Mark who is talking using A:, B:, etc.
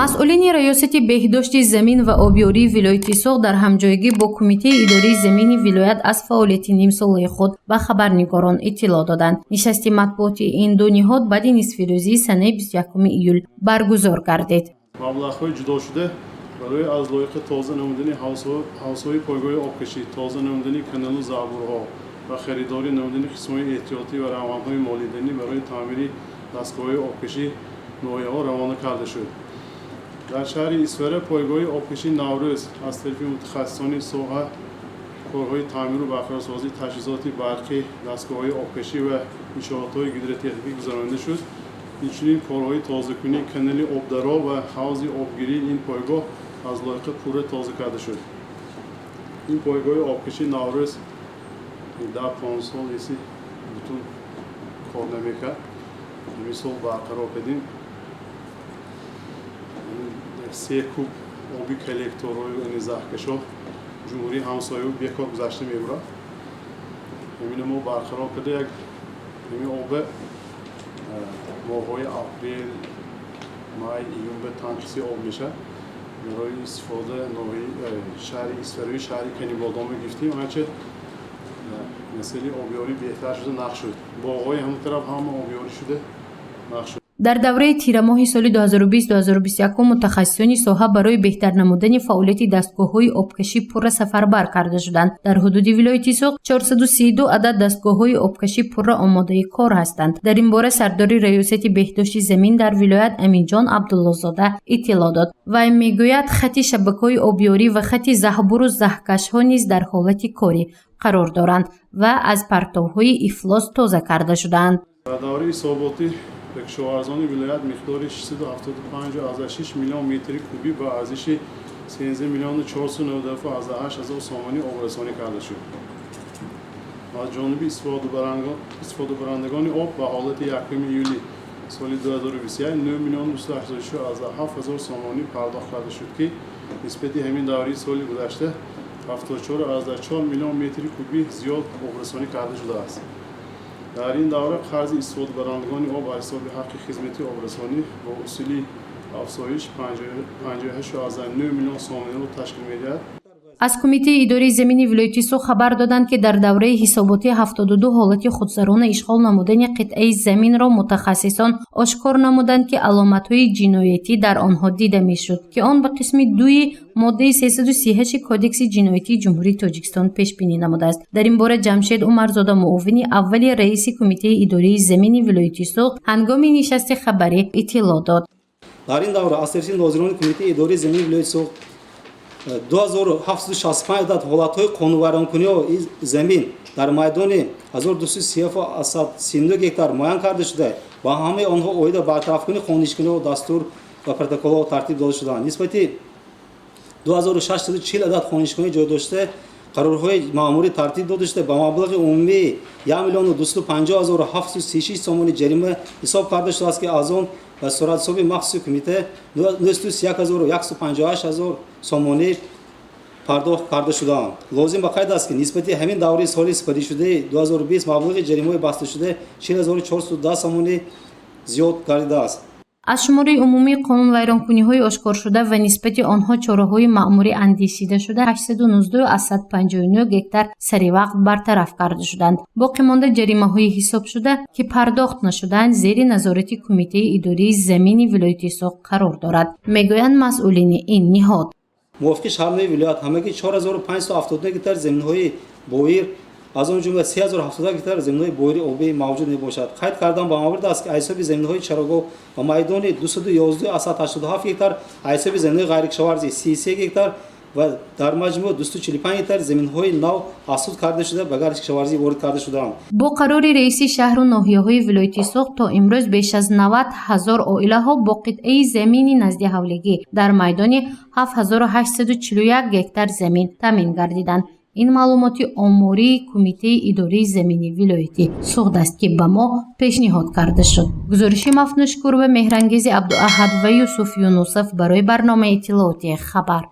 A: масъулини раёсати беҳдошти замин ва обёрии вилояти Соғ дар ҳамҷоягӣ бо кумитаи идории замини вилоят аз фаъолияти нимсолаи худ ба хабарнигорон иттилоъ доданд. Нишасти матбуоти ин ду ниҳод баъди нисфирӯзии санаи 21 июл баргузор гардид.
B: маблағҳои ҷудошуда барои аз лоиқа тоза намудани ҳавзҳои пойгоҳи обкашӣ, тоза намудани каналу забурҳо ва харидори намудани қисмҳои эҳтиётӣ ва равғанҳои молиданӣ барои таъмири дастгоҳҳои обкашӣ ноҳияҳо равона карда шуд. дар шаҳри Исфара пойгоҳи обкашӣ Наврӯз аз тарафи мутахассисони соҳа корҳои таъмиру барқарорсозии таҷҳизоти барқӣ, дастгоҳҳои обкашӣ ва иншоотҳои гидротехникӣ гузаронида шуд. инчунин корҳои тозакунии канали обдаро ва ҳавзи обгирии ин пойгоҳ аз лоиқа пурра тоза карда шуд. ин пойгоҳи обкашӣ Наврӯз 10-15 сол иси бутун кор намекард. ҳамин сол барқарор кардем. 3 куб оби коллекторҳои ини заҳкашо ҷумҳурии ҳамсояву бекор гузашта мебурад. ҳамин мо барқарор карда як ҳамин оба моҳҳои апрел, май, июн ба танқиси об мешавад. барои истифода шаҳри Исфарави шаҳри канибодома гирифтем. анча масъали обёрӣ беҳтар шуда нақш шуд. боғҳои ҳамон тараф ҳама обёрӣ шуда нақш шуд.
A: дар давраи тирамоҳи соли 2020-2021 мутахассисони соҳа барои беҳтар намудани фаъолияти дастгоҳҳои обкашӣ пурра сафарбар карда шуданд. дар ҳудуди вилояти Соғ 432 адад дастгоҳҳои обкашӣ пурра омодаи кор ҳастанд. дар ин бора сардори раёсати беҳдошти замин дар вилоят Аминҷон Абдуллозода иттилоъ дод. вай мегӯяд хати шабакаҳои обёрӣ ва хати заҳбуру заҳкашҳо низ дар ҳолати корӣ қарор доранд ва аз партовҳои ифлос тоза карда шудаанд.
B: дар давраи ҳисоботи кишоварзони вилоят миқдори 675.6 миллион метри кубӣ ба арзиши 13,497,000 сомонӣ обрасонӣ карда шуд. аз ҷониби истифодабарандагони об ба ҳолати 1 июли соли 2021 9,287,000 сомонӣ пардохт карда шуд ки нисбати ҳамин давраи соли гузашта 74,4 миллион метри кубӣ зиёд обрасонӣ карда шудааст. дар ин давра қарзи истифодабарандагони об аз ҳисоби ҳаққи хизмати обрасонӣ бо усули афзоиш 58,9 миллион сомониро ташкил медиҳад.
A: аз кумитаи идории замини вилояти Соғ хабар доданд ки дар давраи ҳисоботи 72 ҳолати худсарона ишғол намудани қитъаи заминро мутахассисон ошкор намуданд ки аломатҳои ҷиноятӣ дар онҳо дида мешуд ки он ба қисми 2 моддаи 338 кодекси ҷиноятии ҷумҳурии Тоҷикистон пешбинӣ намудааст. дар ин бора Ҷамшед Умарзода муовини аввали раиси кумитаи идории замини вилояти Соғ ҳангоми нишасти хабарӣ иттилоъ дод.
C: дар ин давра аз тарафи нозирони кумитаи идории замини вилояти Соғ 2765 адад ҳолатҳои қонунвайронкунии замин дар майдони 1232 гектар муайян карда шуда ба ҳамаи онҳо оида бартарафкунии хонишкуниҳо дастур ва протоколҳо тартиб дода шуданд. нисбати 2640 адад хонишкунӣ ҷойдошта қарорҳои маъмурӣ тартиб дода шуда ба маблағи умумии 1,250,736 сомони ҷарима ҳисоб карда шудааст ки аз он ба суратҳисоби махсуси кумита 931,158 сомонӣ пардохт карда шудаанд. лозим ба қайд аст ки нисбати ҳамин давраи соли сипаришудаи 2020 маблағи ҷаримаҳои басташуда 4410 сомонӣ зиёд гардидааст.
A: аз шумораи умумии қонунвайронкуниҳои ошкоршуда ва нисбати онҳо чораҳои маъмурӣ андешида шуда 819 аз 159 гектар саривақт бартараф карда шуданд. боқӣ монда ҷаримаҳои ҳисобшуда ки пардохт нашуданд зери назорати кумитаи идории замини вилояти Соғ қарор дорад, мегӯянд масъулини ин ниҳод.
C: мувофиқи шаҳрнои вилоят ҳамагӣ 4579 гектар заминҳои боир аз он ҷумла 3070 гектар заминҳои боири обӣ мавҷуд мебошад. қайд кардан ба маврид аст ки аз ҳисоби заминҳои чарогоҳ ба майдони 211 аз 187 гектар, аз ҳисоби заминҳои ғайрикишоварзӣ 33 гектар ва дар маҷмӯъ 245 гектар заминҳои нав ҳасуд карда шуда ба гарди кишоварзӣ ворид карда шуданд.
A: бо қарори раиси шаҳру ноҳияҳои вилояти Соғ то имрӯз беш аз 90 000 оилаҳо бо қитъаи замини назди ҳавлигӣ дар майдони 7841 гектар замин таъмин гардиданд. ин маълумоти омории кумитаи идории замини вилояти Соғ аст ки ба мо пешниҳод карда шуд. гузориши Мафнӯшкур ва Меҳрангези Абдуаҳад ва Юсуф Юнусов барои барномаи иттилооти хабар.